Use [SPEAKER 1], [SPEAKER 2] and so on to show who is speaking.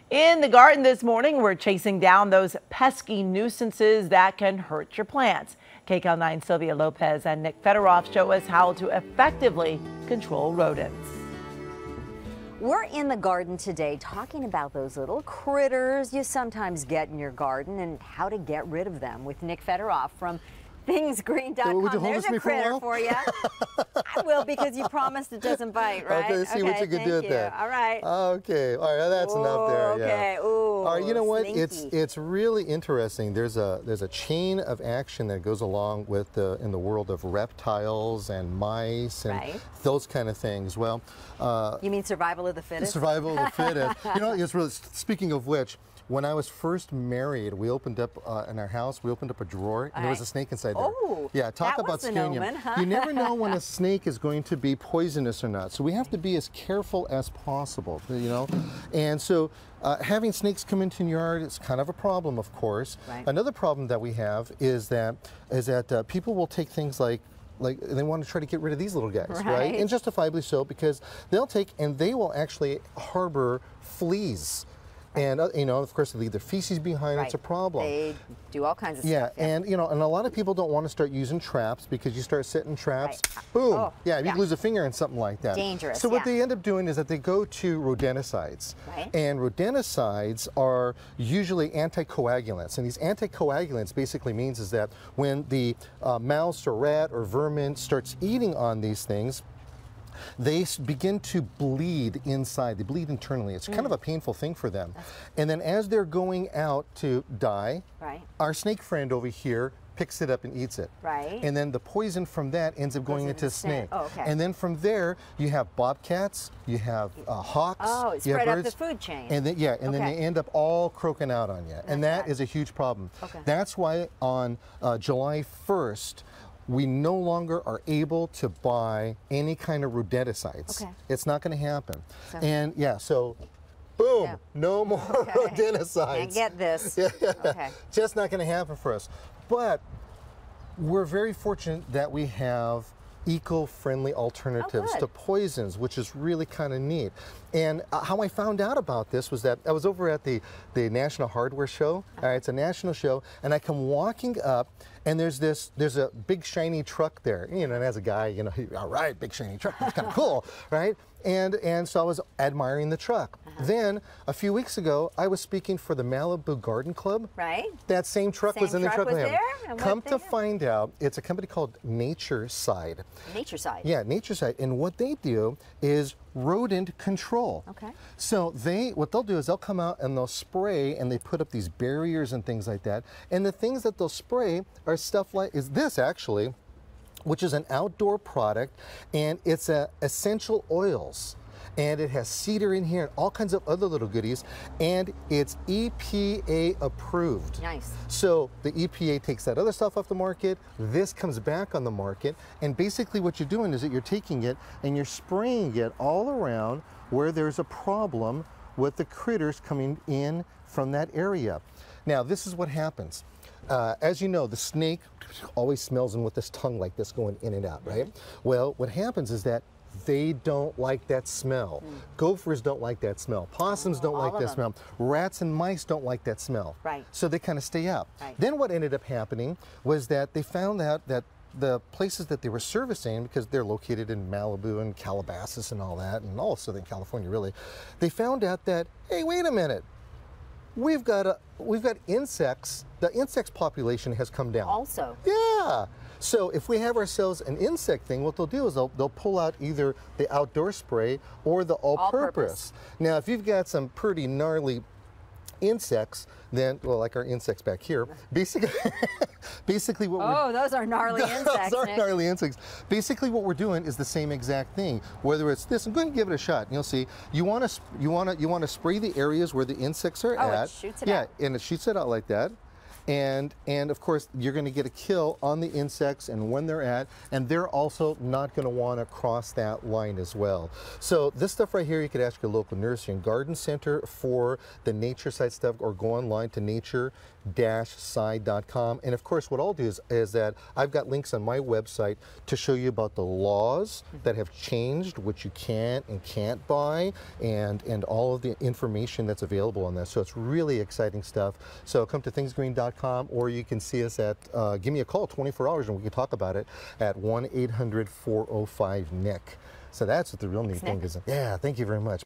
[SPEAKER 1] In the garden this morning, we're chasing down those pesky nuisances that can hurt your plants. KCAL 9 Sylvia Lopez and Nick Federoff show us how to effectively control rodents.
[SPEAKER 2] We're in the garden today talking about those little critters you sometimes get in your garden and how to get rid of them with Nick Federoff from thingsgreen.com. There's a critter for you. I will, because you promised it doesn't bite, right?
[SPEAKER 3] Okay, see what you can do with that.
[SPEAKER 2] All right.
[SPEAKER 3] Okay, all right, that's enough there.
[SPEAKER 2] Okay.
[SPEAKER 3] Yeah.
[SPEAKER 2] Ooh,
[SPEAKER 3] all right, you know what?
[SPEAKER 2] slinky.
[SPEAKER 3] It's really interesting. There's a chain of action that goes along with in the world of reptiles and mice and those kind of things. Well,
[SPEAKER 2] you mean survival of the fittest?
[SPEAKER 3] Survival of the fittest. You know, it's really, speaking of which, when I was first married, we opened up in our house. We opened up a drawer, and there was a snake inside there.
[SPEAKER 2] Oh,
[SPEAKER 3] yeah, talk about scaring you. You never know when a snake is going to be poisonous or not. So we have to be as careful as possible, you know. And so having snakes come into your yard is kind of a problem, of course.
[SPEAKER 2] Right.
[SPEAKER 3] Another problem that we have is that people will take things like they want to try to get rid of these little guys, right? And justifiably so, because they'll take and they will actually harbor fleas. And, you know, of course, they leave their feces behind. It's a problem.
[SPEAKER 2] They do all kinds of stuff.
[SPEAKER 3] Yeah, and, you know, and a lot of people don't want to start using traps because you start setting traps, boom. You lose a finger and something like that.
[SPEAKER 2] Dangerous,
[SPEAKER 3] So what they end up doing is that they go to rodenticides. And rodenticides are usually anticoagulants. And these anticoagulants basically means is that when the mouse or rat or vermin starts eating on these things, they begin to bleed inside. They bleed internally. It's kind of a painful thing for them. And then as they're going out to die, our snake friend over here picks it up and eats it. And then the poison from that ends up going into the snake. And then from there, you have bobcats, you have hawks.
[SPEAKER 2] Oh, it's spread up the food chain.
[SPEAKER 3] And then, then they end up all croaking out on you. And that is a huge problem. That's why on July 1st, we no longer are able to buy any kind of rodenticides. It's not going to happen. And so boom, no more rodenticides.
[SPEAKER 2] Can't get this.
[SPEAKER 3] Just not going to happen for us. But we're very fortunate that we have eco-friendly alternatives to poisons, which is really kind of neat. And how I found out about this was that I was over at the National Hardware Show. It's a national show, and I come walking up, and there's a big shiny truck there. You know, and as a guy, you know, all right, big shiny truck, that's kind of cool, right? And so I was admiring the truck. Then a few weeks ago, I was speaking for the Malibu Garden Club. That same truck was in the truck with him. Come to find out, it's a company called Nature-Cide.
[SPEAKER 2] Nature-Cide.
[SPEAKER 3] Yeah, Nature-Cide. And what they do is rodent control. So what they'll do is they'll come out and they'll spray, and they put up these barriers and things like that. And the things that they'll spray are stuff like, is this actually, which is an outdoor product, and it's essential oils. And it has cedar in here and all kinds of other little goodies, and it's EPA approved. So the EPA takes that other stuff off the market, this comes back on the market, and basically what you're doing is that you're taking it and you're spraying it all around where there's a problem with the critters coming in from that area. Now, this is what happens. As you know, the snake always smells in with this tongue like this going in and out, right? Well, what happens is that they don't like that smell. Gophers don't like that smell. Possums don't like that smell. Rats and mice don't like that smell. So they kind of stay out. Then what ended up happening was that they found out that the places that they were servicing, because they're located in Malibu and Calabasas and all that, and all of Southern California really, they found out that, hey, wait a minute, we've got insects. The insects population has come down.
[SPEAKER 2] Also.
[SPEAKER 3] Yeah. So if we have ourselves an insect thing, what they'll do is they'll pull out either the outdoor spray or the all-purpose. Now, if you've got some pretty gnarly insects, then, well, like our insects back here, basically what we're...
[SPEAKER 2] those are gnarly insects.
[SPEAKER 3] Those are gnarly insects. Basically what we're doing is the same exact thing. Whether it's this, I'm going to give it a shot. And you'll see, you want to spray the areas where the insects are at.
[SPEAKER 2] It shoots it out.
[SPEAKER 3] Yeah, and it shoots it out like that. and of course you're going to get a kill on the insects and when they're at, and they're also not going to want to cross that line as well. So this stuff right here, you could ask your local nursery and garden center for the Nature-Cide stuff, or go online to nature-cide.com. And of course what I'll do is that I've got links on my website to show you about the laws that have changed, what you can and can't buy, and all of the information that's available on that. So it's really exciting stuff. So come to thingsgreen.com, or you can see us at, give me a call 24 hours and we can talk about it at 1-800-405-NICK. So that's what the real neat thing is. Yeah, thank you very much.